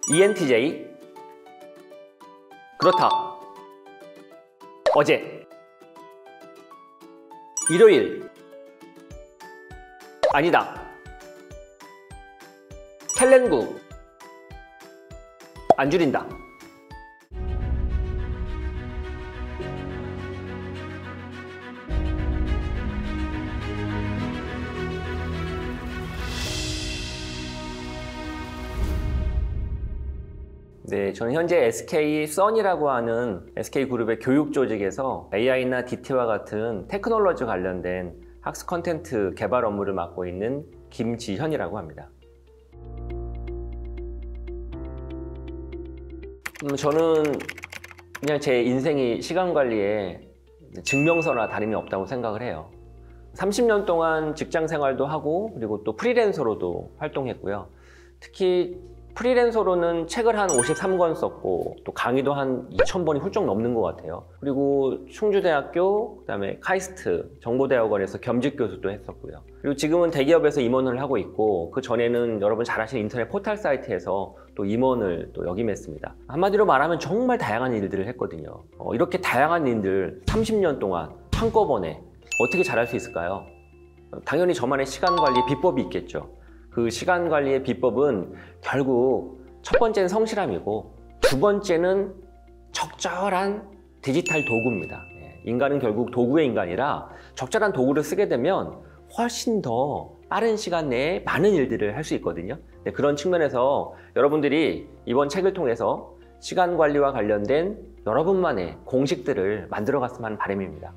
ENTJ. 그렇다. 어제. 일요일. 아니다. 캘렌구. 안 줄인다. 네, 저는 현재 SK Sun이라고 하는 SK그룹의 교육 조직에서 AI나 DT와 같은 테크놀로지 관련된 학습 콘텐츠 개발 업무를 맡고 있는 김지현이라고 합니다. 저는 그냥 제 인생이 시간 관리에 증명서나 다름이 없다고 생각을 해요. 30년 동안 직장 생활도 하고 그리고 또 프리랜서로도 활동했고요. 특히 프리랜서로는 책을 한 53권 썼고 또 강의도 한 2,000번이 훌쩍 넘는 것 같아요. 그리고 충주대학교, 그다음에 카이스트 정보대학원에서 겸직 교수도 했었고요. 그리고 지금은 대기업에서 임원을 하고 있고 그 전에는 여러분 잘 아시는 인터넷 포털 사이트에서 또 임원을 또 역임했습니다. 한마디로 말하면 정말 다양한 일들을 했거든요. 이렇게 다양한 일들 30년 동안 한꺼번에 어떻게 잘할 수 있을까요? 당연히 저만의 시간 관리 비법이 있겠죠. 그 시간 관리의 비법은 결국 첫 번째는 성실함이고 두 번째는 적절한 디지털 도구입니다. 인간은 결국 도구의 인간이라 적절한 도구를 쓰게 되면 훨씬 더 빠른 시간 내에 많은 일들을 할 수 있거든요. 그런 측면에서 여러분들이 이번 책을 통해서 시간 관리와 관련된 여러분만의 공식들을 만들어 갔으면 하는 바람입니다.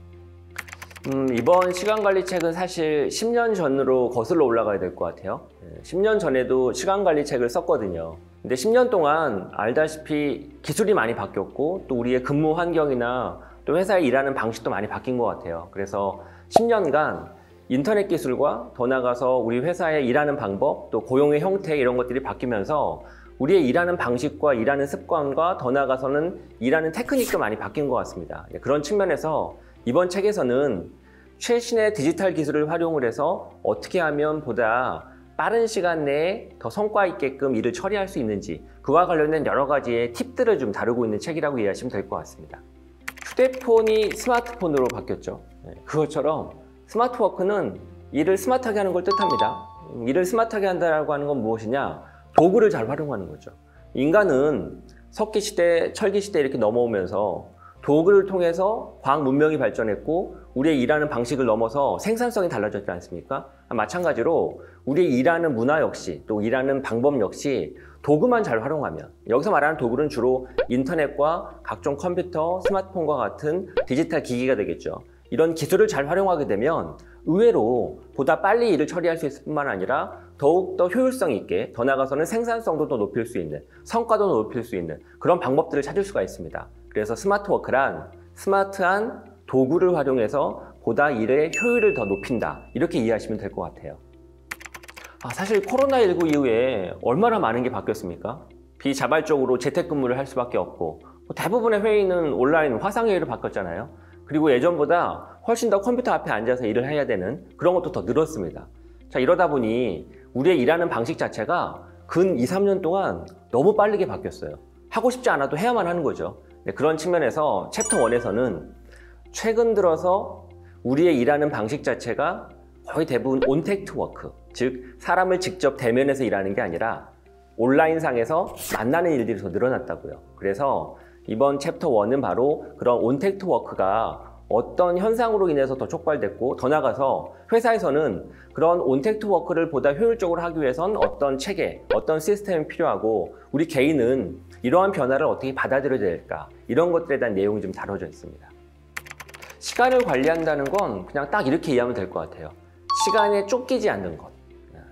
이번 시간관리 책은 사실 10년 전으로 거슬러 올라가야 될 것 같아요. 10년 전에도 시간관리 책을 썼거든요. 근데 10년 동안 알다시피 기술이 많이 바뀌었고 또 우리의 근무 환경이나 또 회사에 일하는 방식도 많이 바뀐 것 같아요. 그래서 10년간 인터넷 기술과 더 나아가서 우리 회사에 일하는 방법, 또 고용의 형태 이런 것들이 바뀌면서 우리의 일하는 방식과 일하는 습관과 더 나아가서는 일하는 테크닉도 많이 바뀐 것 같습니다. 그런 측면에서 이번 책에서는 최신의 디지털 기술을 활용을 해서 어떻게 하면 보다 빠른 시간 내에 더 성과 있게끔 일을 처리할 수 있는지 그와 관련된 여러 가지의 팁들을 좀 다루고 있는 책이라고 이해하시면 될 것 같습니다. 휴대폰이 스마트폰으로 바뀌었죠. 그것처럼 스마트워크는 일을 스마트하게 하는 걸 뜻합니다. 일을 스마트하게 한다고 하는 건 무엇이냐? 도구를 잘 활용하는 거죠. 인간은 석기 시대, 철기 시대 이렇게 넘어오면서 도구를 통해서 과학 문명이 발전했고 우리의 일하는 방식을 넘어서 생산성이 달라졌지 않습니까? 마찬가지로 우리의 일하는 문화 역시 또 일하는 방법 역시 도구만 잘 활용하면, 여기서 말하는 도구는 주로 인터넷과 각종 컴퓨터, 스마트폰과 같은 디지털 기기가 되겠죠. 이런 기술을 잘 활용하게 되면 의외로 보다 빨리 일을 처리할 수 있을 뿐만 아니라 더욱더 효율성 있게 더 나아가서는 생산성도 더 높일 수 있는, 성과도 높일 수 있는 그런 방법들을 찾을 수가 있습니다. 그래서 스마트워크란 스마트한 도구를 활용해서 보다 일의 효율을 더 높인다, 이렇게 이해하시면 될 것 같아요. 사실 코로나19 이후에 얼마나 많은 게 바뀌었습니까? 비자발적으로 재택근무를 할 수밖에 없고 대부분의 회의는 온라인 화상회의로 바뀌었잖아요. 그리고 예전보다 훨씬 더 컴퓨터 앞에 앉아서 일을 해야 되는 그런 것도 더 늘었습니다. 자, 이러다 보니 우리의 일하는 방식 자체가 근 2, 3년 동안 너무 빠르게 바뀌었어요. 하고 싶지 않아도 해야만 하는 거죠. 그런 측면에서 챕터 1에서는 최근 들어서 우리의 일하는 방식 자체가 거의 대부분 온택트 워크, 즉 사람을 직접 대면해서 일하는 게 아니라 온라인상에서 만나는 일들이 더 늘어났다고요. 그래서 이번 챕터 1은 바로 그런 온택트 워크가 어떤 현상으로 인해서 더 촉발됐고 더 나아가서 회사에서는 그런 온택트 워크를 보다 효율적으로 하기 위해선 어떤 체계, 어떤 시스템이 필요하고 우리 개인은 이러한 변화를 어떻게 받아들여야 될까, 이런 것들에 대한 내용이 좀 다뤄져 있습니다. 시간을 관리한다는 건 그냥 딱 이렇게 이해하면 될 것 같아요. 시간에 쫓기지 않는 것,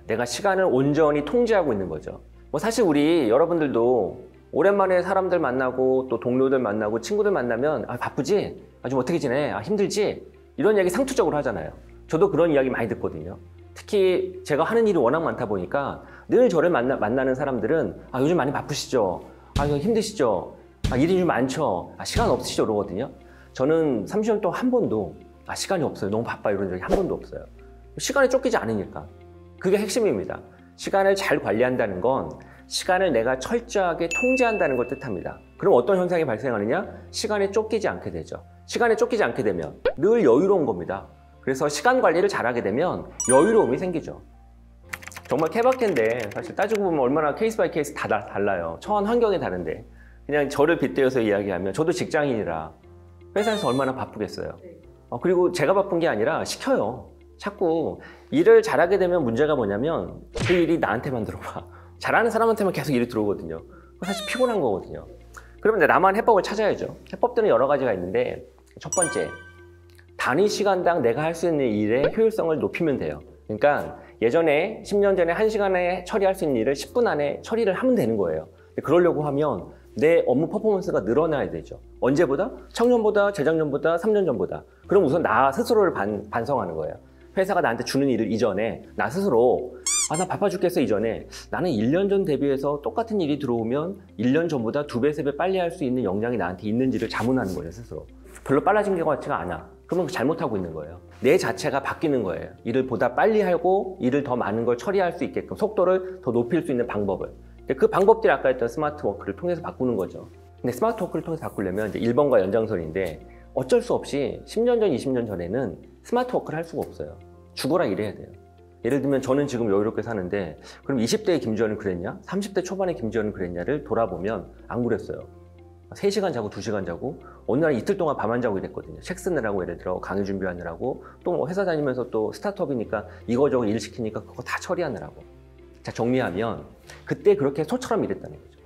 내가 시간을 온전히 통제하고 있는 거죠. 사실 우리 여러분들도 오랜만에 사람들 만나고 또 동료들 만나고 친구들 만나면 바쁘지? 좀 어떻게 지내? 힘들지? 이런 이야기 상투적으로 하잖아요. 저도 그런 이야기 많이 듣거든요. 특히 제가 하는 일이 워낙 많다 보니까 늘 저를 만나는 사람들은 요즘 많이 바쁘시죠? 힘드시죠? 일이 좀 많죠? 시간 없으시죠? 그러거든요. 저는 30년 동안 한 번도 시간이 없어요, 너무 바빠, 이런 적이 한 번도 없어요. 시간에 쫓기지 않으니까. 그게 핵심입니다. 시간을 잘 관리한다는 건 시간을 내가 철저하게 통제한다는 걸 뜻합니다. 그럼 어떤 현상이 발생하느냐? 시간에 쫓기지 않게 되죠. 시간에 쫓기지 않게 되면 늘 여유로운 겁니다. 그래서 시간 관리를 잘하게 되면 여유로움이 생기죠. 정말 케바케인데 사실 따지고 보면 얼마나 케이스 바이 케이스 다 달라요. 처한 환경이 다른데 그냥 저를 빗대어서 이야기하면 저도 직장인이라 회사에서 얼마나 바쁘겠어요. 그리고 제가 바쁜 게 아니라 시켜요. 자꾸 일을 잘하게 되면 문제가 뭐냐면 그 일이 나한테만 들어와. 잘하는 사람한테만 계속 일이 들어오거든요. 사실 피곤한 거거든요. 그러면 이제 나만 해법을 찾아야죠. 해법들은 여러 가지가 있는데 첫 번째, 단위 시간당 내가 할 수 있는 일의 효율성을 높이면 돼요. 그러니까 예전에 10년 전에 1시간에 처리할 수 있는 일을 10분 안에 처리를 하면 되는 거예요. 그러려고 하면 내 업무 퍼포먼스가 늘어나야 되죠. 언제보다? 청년보다, 재작년보다, 3년 전보다. 그럼 우선 나 스스로를 반성하는 거예요. 회사가 나한테 주는 일을 이전에 나 스스로 나 바빠 죽겠어 이전에 나는 1년 전 대비해서 똑같은 일이 들어오면 1년 전보다 2배, 3배 빨리 할 수 있는 역량이 나한테 있는지를 자문하는 거예요, 스스로. 별로 빨라진 것 같지가 않아. 그러면 잘못하고 있는 거예요. 내 자체가 바뀌는 거예요. 일을 보다 빨리 하고 일을 더 많은 걸 처리할 수 있게끔 속도를 더 높일 수 있는 방법을. 그 방법들이 아까 했던 스마트 워크를 통해서 바꾸는 거죠. 근데 스마트 워크를 통해서 바꾸려면 이제 1번과 연장선인데 어쩔 수 없이 10년 전, 20년 전에는 스마트 워크를 할 수가 없어요. 죽어라 일해야 돼요. 예를 들면 저는 지금 여유롭게 사는데 그럼 20대의 김지현은 그랬냐? 30대 초반의 김지현은 그랬냐를 돌아보면 안 그랬어요. 3시간 자고 2시간 자고 어느 날 이틀 동안 밤 안 자고 이랬거든요. 책 쓰느라고 예를 들어 강의 준비하느라고 또 뭐 회사 다니면서 또 스타트업이니까 이거저거 일 시키니까 그거 다 처리하느라고. 자, 정리하면 그때 그렇게 소처럼 일했다는 거죠.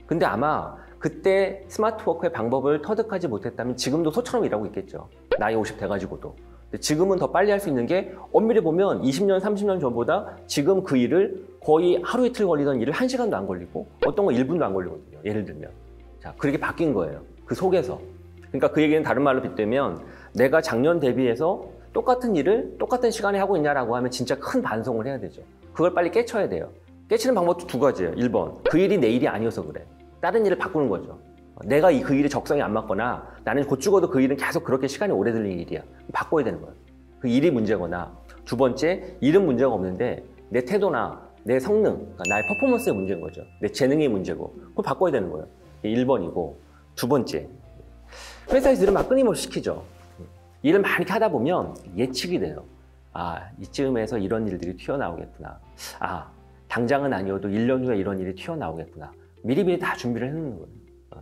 근데 아마 그때 스마트워크의 방법을 터득하지 못했다면 지금도 소처럼 일하고 있겠죠. 나이 50 돼가지고도. 근데 지금은 더 빨리 할 수 있는 게 엄밀히 보면 20년, 30년 전보다 지금 그 일을 거의 하루 이틀 걸리던 일을 1시간도 안 걸리고 어떤 거 1분도 안 걸리거든요. 예를 들면. 자, 그렇게 바뀐 거예요. 그 속에서. 그러니까 그 얘기는 다른 말로 빗대면 내가 작년 대비해서 똑같은 일을 똑같은 시간에 하고 있냐라고 하면 진짜 큰 반성을 해야 되죠. 그걸 빨리 깨쳐야 돼요. 깨치는 방법도 2가지예요. 1번, 그 일이 내 일이 아니어서 그래. 다른 일을 바꾸는 거죠. 내가 그 일에 적성이 안 맞거나 나는 곧 죽어도 그 일은 계속 그렇게 시간이 오래 들리는 일이야. 바꿔야 되는 거예요. 그 일이 문제거나 2번째, 일은 문제가 없는데 내 태도나 내 성능, 그러니까 나의 퍼포먼스의 문제인 거죠. 내 재능의 문제고 그걸 바꿔야 되는 거예요. 1번이고 2번째, 회사에서 일을 막 끊임없이 시키죠. 일을 많이 하다 보면 예측이 돼요. 이쯤에서 이런 일들이 튀어나오겠구나. 당장은 아니어도 1년 후에 이런 일이 튀어나오겠구나. 미리미리 다 준비를 해놓는 거예요.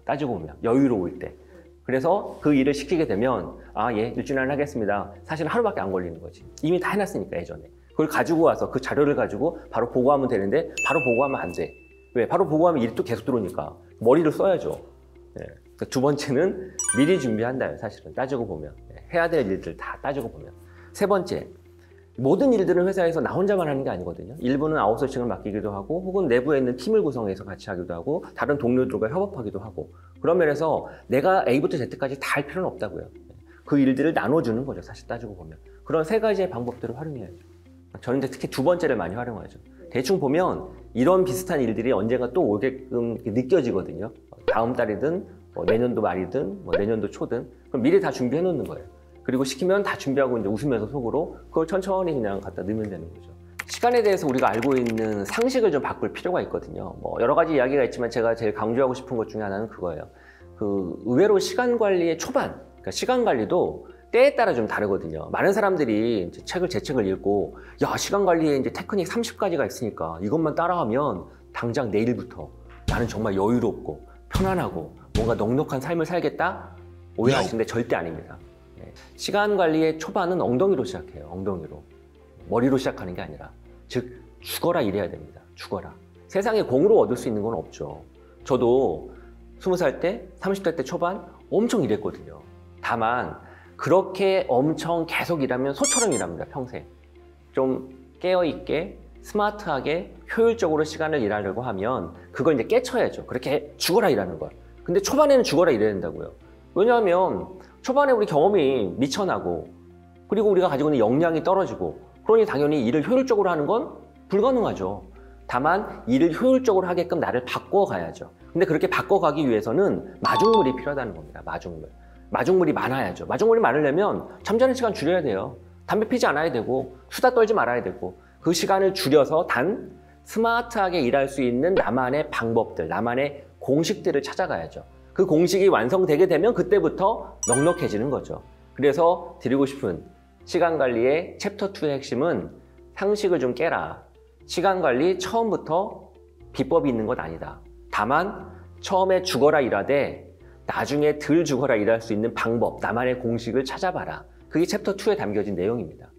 따지고 보면 여유로울 때. 그래서 그 일을 시키게 되면 예, 일주일 안에 하겠습니다. 사실 하루밖에 안 걸리는 거지. 이미 다 해놨으니까 예전에. 그걸 가지고 와서 그 자료를 가지고 바로 보고하면 되는데 바로 보고하면 안 돼. 왜? 바로 보고하면 일이 또 계속 들어오니까 머리를 써야죠. 네. 2번째는 미리 준비한다요. 사실은 따지고 보면. 해야 될 일들 다 따지고 보면. 3번째, 모든 일들은 회사에서 나 혼자만 하는 게 아니거든요. 일부는 아웃소싱을 맡기기도 하고 혹은 내부에 있는 팀을 구성해서 같이 하기도 하고 다른 동료들과 협업하기도 하고 그런 면에서 내가 A부터 Z까지 다 할 필요는 없다고요. 그 일들을 나눠주는 거죠. 사실 따지고 보면. 그런 3가지의 방법들을 활용해야죠. 저는 특히 2번째를 많이 활용하죠. 대충 보면 이런 비슷한 일들이 언젠가 또 오게끔 느껴지거든요. 다음 달이든 내년도 말이든 내년도 초든 그럼 미리 다 준비해 놓는 거예요. 그리고 시키면 다 준비하고 이제 웃으면서 속으로 그걸 천천히 그냥 갖다 넣으면 되는 거죠. 시간에 대해서 우리가 알고 있는 상식을 좀 바꿀 필요가 있거든요. 여러 가지 이야기가 있지만 제가 제일 강조하고 싶은 것 중에 하나는 그거예요. 의외로 시간 관리의 초반, 그러니까 시간 관리도 때에 따라 좀 다르거든요. 많은 사람들이 이제 제 책을 읽고 시간 관리에 이제 테크닉 30가지가 있으니까 이것만 따라하면 당장 내일부터 나는 정말 여유롭고 편안하고 뭔가 넉넉한 삶을 살겠다? 오해하시는데 절대 아닙니다. 시간 관리의 초반은 엉덩이로 시작해요. 엉덩이로. 머리로 시작하는 게 아니라. 즉 죽어라 일해야 됩니다. 죽어라. 세상에 공으로 얻을 수 있는 건 없죠. 저도 20살 때, 30대 때 초반 엄청 일했거든요. 다만 그렇게 엄청 계속 일하면 소처럼 일합니다. 평생. 좀 깨어있게 스마트하게 효율적으로 시간을 일하려고 하면 그걸 이제 깨쳐야죠. 그렇게 죽어라 일하는 걸. 근데 초반에는 죽어라 일해야 된다고요. 왜냐하면 초반에 우리 경험이 미천하고 그리고 우리가 가지고 있는 역량이 떨어지고 그러니 당연히 일을 효율적으로 하는 건 불가능하죠. 다만 일을 효율적으로 하게끔 나를 바꿔가야죠. 근데 그렇게 바꿔가기 위해서는 마중물이 필요하다는 겁니다. 마중물. 마중물이 많아야죠. 마중물이 많으려면 잠자는 시간 줄여야 돼요. 담배 피지 않아야 되고 수다 떨지 말아야 되고 그 시간을 줄여서 단 스마트하게 일할 수 있는 나만의 방법들, 나만의 공식들을 찾아가야죠. 그 공식이 완성되게 되면 그때부터 넉넉해지는 거죠. 그래서 드리고 싶은 시간관리의 챕터 2의 핵심은 상식을 좀 깨라. 시간관리 처음부터 비법이 있는 것 아니다. 다만 처음에 죽어라 일하되 나중에 덜 죽어라 일할 수 있는 방법, 나만의 공식을 찾아봐라. 그게 챕터 2에 담겨진 내용입니다.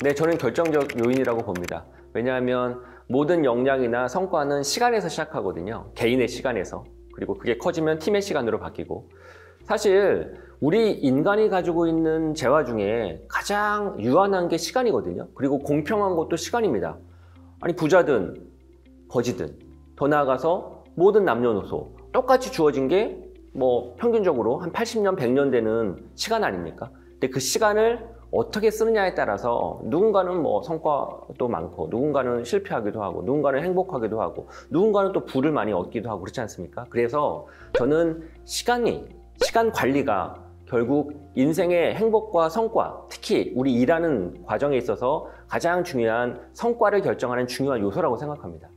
네, 저는 결정적 요인이라고 봅니다. 왜냐하면 모든 역량이나 성과는 시간에서 시작하거든요. 개인의 시간에서. 그리고 그게 커지면 팀의 시간으로 바뀌고, 사실 우리 인간이 가지고 있는 재화 중에 가장 유한한 게 시간이거든요. 그리고 공평한 것도 시간입니다. 아니, 부자든 거지든 더 나아가서 모든 남녀노소 똑같이 주어진 게 뭐 평균적으로 한 80년, 100년 되는 시간 아닙니까? 근데 그 시간을 어떻게 쓰느냐에 따라서 누군가는 뭐 성과도 많고, 누군가는 실패하기도 하고, 누군가는 행복하기도 하고, 누군가는 또 부를 많이 얻기도 하고, 그렇지 않습니까? 그래서 저는 시간 관리가 결국 인생의 행복과 성과, 특히 우리 일하는 과정에 있어서 가장 중요한 성과를 결정하는 중요한 요소라고 생각합니다.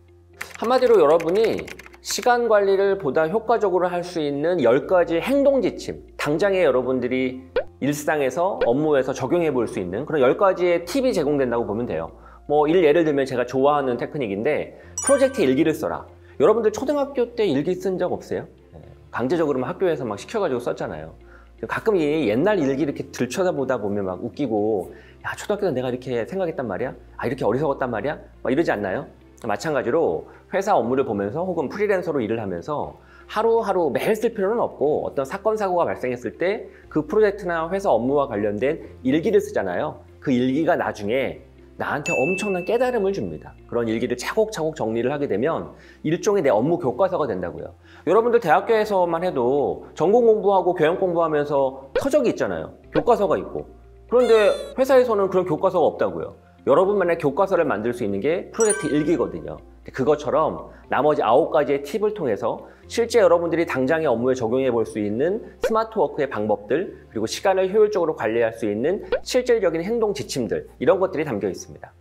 한마디로 여러분이 시간 관리를 보다 효과적으로 할 수 있는 10가지 행동 지침, 당장에 여러분들이 일상에서, 업무에서 적용해 볼 수 있는 그런 10가지의 팁이 제공된다고 보면 돼요. 뭐 예를 들면 제가 좋아하는 테크닉인데, 프로젝트 일기를 써라. 여러분들 초등학교 때 일기 쓴 적 없어요? 강제적으로 학교에서 막 시켜가지고 썼잖아요. 가끔 이 옛날 일기 이렇게 들춰다보다 보면 막 웃기고, 야, 초등학교 때 내가 이렇게 생각했단 말이야? 아, 이렇게 어리석었단 말이야? 막 이러지 않나요? 마찬가지로 회사 업무를 보면서 혹은 프리랜서로 일을 하면서 하루하루 매일 쓸 필요는 없고, 어떤 사건 사고가 발생했을 때 그 프로젝트나 회사 업무와 관련된 일기를 쓰잖아요. 그 일기가 나중에 나한테 엄청난 깨달음을 줍니다. 그런 일기를 차곡차곡 정리를 하게 되면 일종의 내 업무 교과서가 된다고요. 여러분들 대학교에서만 해도 전공 공부하고 교양 공부하면서 서적이 있잖아요. 교과서가 있고. 그런데 회사에서는 그런 교과서가 없다고요. 여러분만의 교과서를 만들 수 있는 게 프로젝트 일기거든요. 그것처럼 나머지 9가지의 팁을 통해서 실제 여러분들이 당장의 업무에 적용해 볼 수 있는 스마트 워크의 방법들, 그리고 시간을 효율적으로 관리할 수 있는 실질적인 행동 지침들, 이런 것들이 담겨 있습니다.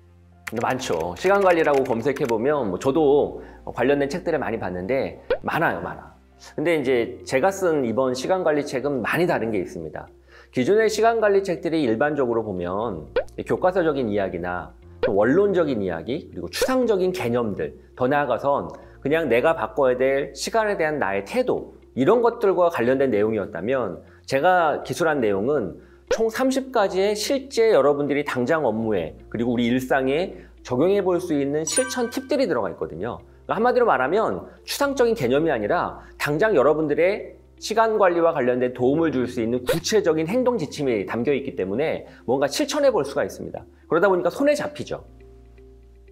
많죠. 시간 관리라고 검색해 보면 뭐 저도 관련된 책들을 많이 봤는데 많아요. 근데 이제 제가 쓴 이번 시간 관리 책은 많이 다른 게 있습니다. 기존의 시간 관리 책들이 일반적으로 보면 교과서적인 이야기나 원론적인 이야기, 그리고 추상적인 개념들, 더 나아가선 그냥 내가 바꿔야 될 시간에 대한 나의 태도, 이런 것들과 관련된 내용이었다면, 제가 기술한 내용은 총 30가지의 실제 여러분들이 당장 업무에, 그리고 우리 일상에 적용해 볼 수 있는 실천 팁들이 들어가 있거든요. 그러니까 한마디로 말하면 추상적인 개념이 아니라 당장 여러분들의 시간 관리와 관련된 도움을 줄 수 있는 구체적인 행동 지침이 담겨 있기 때문에 뭔가 실천해 볼 수가 있습니다. 그러다 보니까 손에 잡히죠.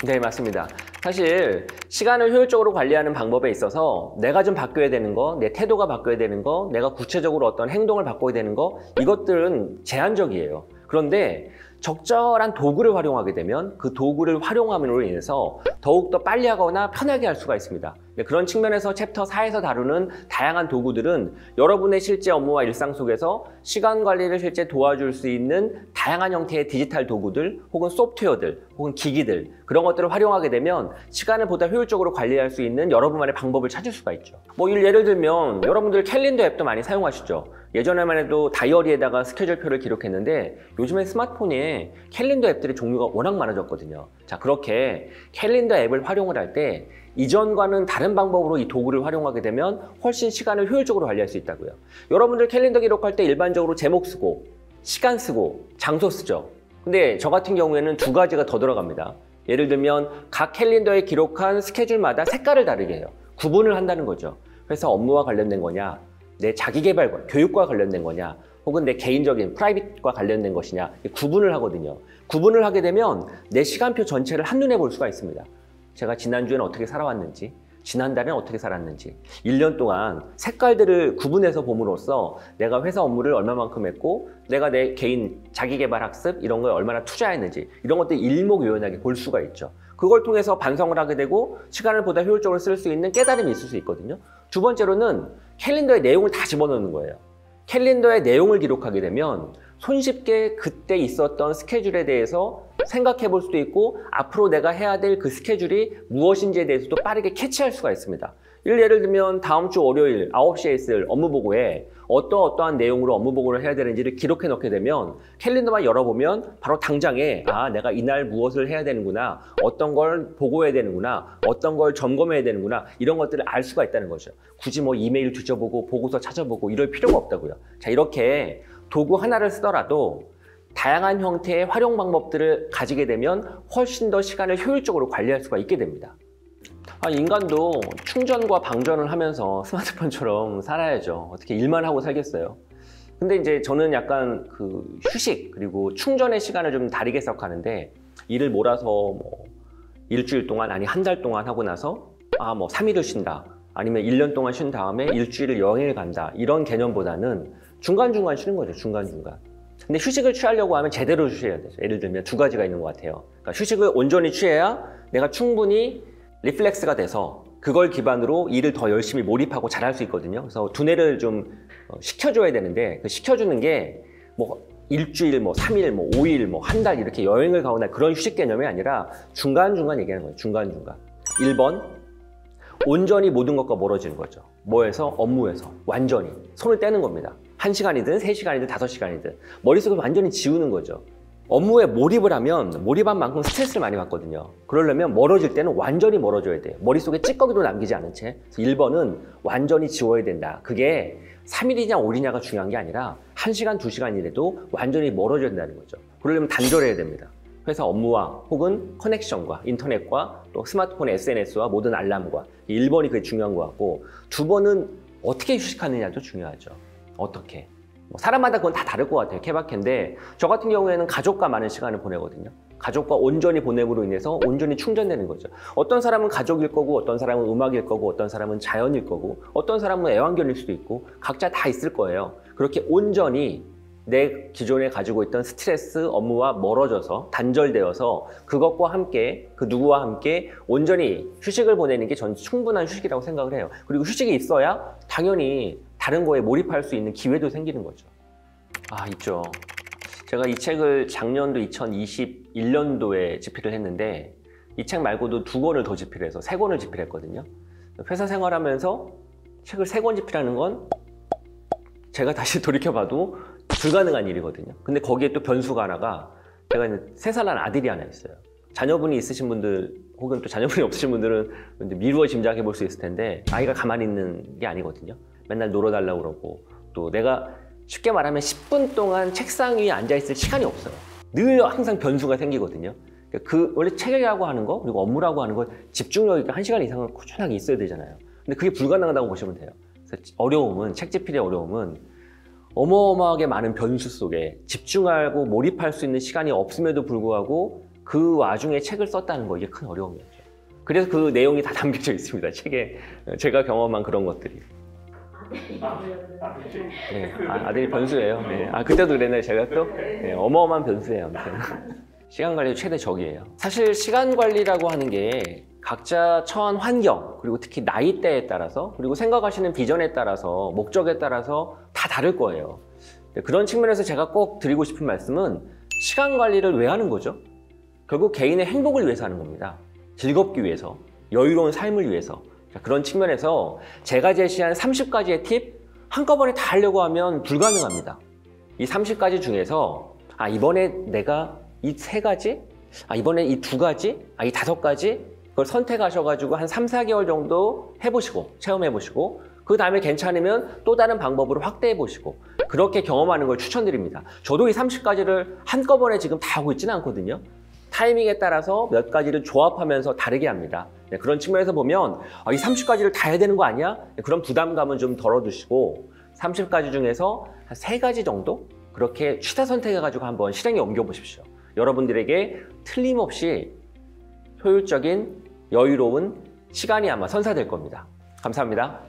네, 맞습니다. 사실 시간을 효율적으로 관리하는 방법에 있어서 내가 좀 바뀌어야 되는 거, 내 태도가 바뀌어야 되는 거, 내가 구체적으로 어떤 행동을 바꿔야 되는 거, 이것들은 제한적이에요. 그런데 적절한 도구를 활용하게 되면 그 도구를 활용함으로 인해서 더욱더 빨리 하거나 편하게 할 수가 있습니다. 그런 측면에서 챕터 4에서 다루는 다양한 도구들은 여러분의 실제 업무와 일상 속에서 시간 관리를 실제 도와줄 수 있는 다양한 형태의 디지털 도구들, 혹은 소프트웨어들, 혹은 기기들, 그런 것들을 활용하게 되면 시간을 보다 효율적으로 관리할 수 있는 여러분만의 방법을 찾을 수가 있죠. 뭐 예를 들면 여러분들 캘린더 앱도 많이 사용하시죠. 예전에만 해도 다이어리에다가 스케줄표를 기록했는데 요즘에 스마트폰에 캘린더 앱들의 종류가 워낙 많아졌거든요. 자, 그렇게 캘린더 앱을 활용을 할 때 이전과는 다른 방법으로 이 도구를 활용하게 되면 훨씬 시간을 효율적으로 관리할 수 있다고요. 여러분들 캘린더 기록할 때 일반적으로 제목 쓰고 시간 쓰고 장소 쓰죠. 근데 저 같은 경우에는 2가지가 더 들어갑니다. 예를 들면 각 캘린더에 기록한 스케줄마다 색깔을 다르게 해요. 구분을 한다는 거죠. 회사 업무와 관련된 거냐, 내 자기개발과 교육과 관련된 거냐, 혹은 내 개인적인 프라이빗과 관련된 것이냐, 구분을 하거든요. 구분을 하게 되면 내 시간표 전체를 한눈에 볼 수가 있습니다. 제가 지난주에는 어떻게 살아왔는지, 지난달에는 어떻게 살았는지, 1년 동안 색깔들을 구분해서 봄으로써 내가 회사 업무를 얼마만큼 했고, 내가 내 개인 자기개발 학습 이런 거에 얼마나 투자했는지, 이런 것들 일목요연하게 볼 수가 있죠. 그걸 통해서 반성을 하게 되고 시간을 보다 효율적으로 쓸 수 있는 깨달음이 있을 수 있거든요. 2번째로는 캘린더에 내용을 다 집어넣는 거예요. 캘린더에 내용을 기록하게 되면 손쉽게 그때 있었던 스케줄에 대해서 생각해 볼 수도 있고 앞으로 내가 해야 될 그 스케줄이 무엇인지에 대해서도 빠르게 캐치할 수가 있습니다. 예를 들면 다음 주 월요일 9시에 있을 업무 보고에 어떠한 내용으로 업무 보고를 해야 되는지를 기록해 놓게 되면 캘린더만 열어보면 바로 당장에 내가 이날 무엇을 해야 되는구나, 어떤 걸 보고해야 되는구나, 어떤 걸 점검해야 되는구나, 이런 것들을 알 수가 있다는 거죠. 굳이 뭐 이메일 뒤져보고 보고서 찾아보고 이럴 필요가 없다고요. 자, 이렇게 도구 하나를 쓰더라도 다양한 형태의 활용 방법들을 가지게 되면 훨씬 더 시간을 효율적으로 관리할 수가 있게 됩니다. 인간도 충전과 방전을 하면서 스마트폰처럼 살아야죠. 어떻게 일만 하고 살겠어요? 근데 이제 저는 약간 그 휴식 그리고 충전의 시간을 좀 다르게 생각하는데, 일을 몰아서 뭐 일주일 동안, 아니 한 달 동안 하고 나서 뭐 3일을 쉰다, 아니면 1년 동안 쉰 다음에 일주일을 여행을 간다, 이런 개념보다는 중간중간 쉬는 거죠. 중간중간. 근데 휴식을 취하려고 하면 제대로 취해야 되죠. 예를 들면 두 가지가 있는 것 같아요. 그러니까 휴식을 온전히 취해야 내가 충분히 리플렉스가 돼서 그걸 기반으로 일을 더 열심히 몰입하고 잘할 수 있거든요. 그래서 두뇌를 좀 식혀줘야 되는데, 그 식혀주는 게 뭐 일주일, 뭐 3일, 뭐 5일, 뭐 한 달 이렇게 여행을 가거나 그런 휴식 개념이 아니라 중간중간 얘기하는 거예요. 중간중간. 1번, 온전히 모든 것과 멀어지는 거죠. 뭐에서? 업무에서. 완전히. 손을 떼는 겁니다. 1시간이든 3시간이든 5시간이든 머릿속을 완전히 지우는 거죠. 업무에 몰입을 하면 몰입한 만큼 스트레스를 많이 받거든요. 그러려면 멀어질 때는 완전히 멀어져야 돼요. 머릿속에 찌꺼기도 남기지 않은 채. 1번은 완전히 지워야 된다. 그게 3일이냐 5일이냐가 중요한 게 아니라 1시간, 2시간이라도 완전히 멀어져야 된다는 거죠. 그러려면 단절해야 됩니다. 회사 업무와 혹은 커넥션과 인터넷과 또 스마트폰의 SNS와 모든 알람과. 1번이 그게 중요한 것 같고, 2번은 어떻게 휴식하느냐도 중요하죠. 어떻게. 사람마다 그건 다 다를 것 같아요. 케바케인데 저 같은 경우에는 가족과 많은 시간을 보내거든요. 가족과 온전히 보냄으로 인해서 온전히 충전되는 거죠. 어떤 사람은 가족일 거고, 어떤 사람은 음악일 거고, 어떤 사람은 자연일 거고, 어떤 사람은 애완견일 수도 있고, 각자 다 있을 거예요. 그렇게 온전히 내 기존에 가지고 있던 스트레스, 업무와 멀어져서 단절되어서 그것과 함께, 그 누구와 함께 온전히 휴식을 보내는 게 전 충분한 휴식이라고 생각을 해요. 그리고 휴식이 있어야 당연히 다른 거에 몰입할 수 있는 기회도 생기는 거죠. 있죠. 제가 이 책을 작년도 2021년도에 집필을 했는데, 이 책 말고도 2권을 더 집필해서 3권을 집필했거든요. 회사 생활하면서 책을 3권 집필하는 건 제가 다시 돌이켜봐도 불가능한 일이거든요. 근데 거기에 또 변수가 하나가, 제가 이제 3살 난 아들이 하나 있어요. 자녀분이 있으신 분들 혹은 또 자녀분이 없으신 분들은 미루어 짐작해 볼 수 있을 텐데, 아이가 가만히 있는 게 아니거든요. 맨날 놀아달라고 그러고, 또 내가 쉽게 말하면 10분 동안 책상 위에 앉아있을 시간이 없어요. 늘 항상 변수가 생기거든요. 원래 책이라고 하는 거, 그리고 업무라고 하는 거 집중력이 1시간 이상은 꾸준하게 있어야 되잖아요. 근데 그게 불가능하다고 보시면 돼요. 그래서 어려움은, 책 집필의 어려움은 어마어마하게 많은 변수 속에 집중하고 몰입할 수 있는 시간이 없음에도 불구하고 그 와중에 책을 썼다는 거, 이게 큰 어려움이었죠. 그래서 그 내용이 다 담겨져 있습니다. 책에. 제가 경험한 그런 것들이. 네, 아들이 변수예요. 네. 그때도 그랬나요? 제가 또? 네, 어마어마한 변수예요. 아무튼. 시간 관리의 최대 적이에요. 사실 시간 관리라고 하는 게 각자 처한 환경, 그리고 특히 나이대에 따라서, 그리고 생각하시는 비전에 따라서, 목적에 따라서 다 다를 거예요. 그런 측면에서 제가 꼭 드리고 싶은 말씀은, 시간 관리를 왜 하는 거죠? 결국 개인의 행복을 위해서 하는 겁니다. 즐겁기 위해서, 여유로운 삶을 위해서. 그런 측면에서 제가 제시한 30가지의 팁 한꺼번에 다 하려고 하면 불가능합니다. 이 30가지 중에서 이번에 내가 이 3가지? 이번에 이 2가지? 이 5가지? 그걸 선택하셔가지고 한 3, 4개월 정도 해보시고, 체험해보시고, 그 다음에 괜찮으면 또 다른 방법으로 확대해보시고, 그렇게 경험하는 걸 추천드립니다. 저도 이 30가지를 한꺼번에 지금 다 하고 있지는 않거든요. 타이밍에 따라서 몇 가지를 조합하면서 다르게 합니다. 그런 측면에서 보면 이 30가지를 다 해야 되는 거 아니야? 그런 부담감은 좀 덜어두시고, 30가지 중에서 한 3가지 정도? 그렇게 취사 선택해가지고 한번 실행에 옮겨보십시오. 여러분들에게 틀림없이 효율적인 여유로운 시간이 아마 선사될 겁니다. 감사합니다.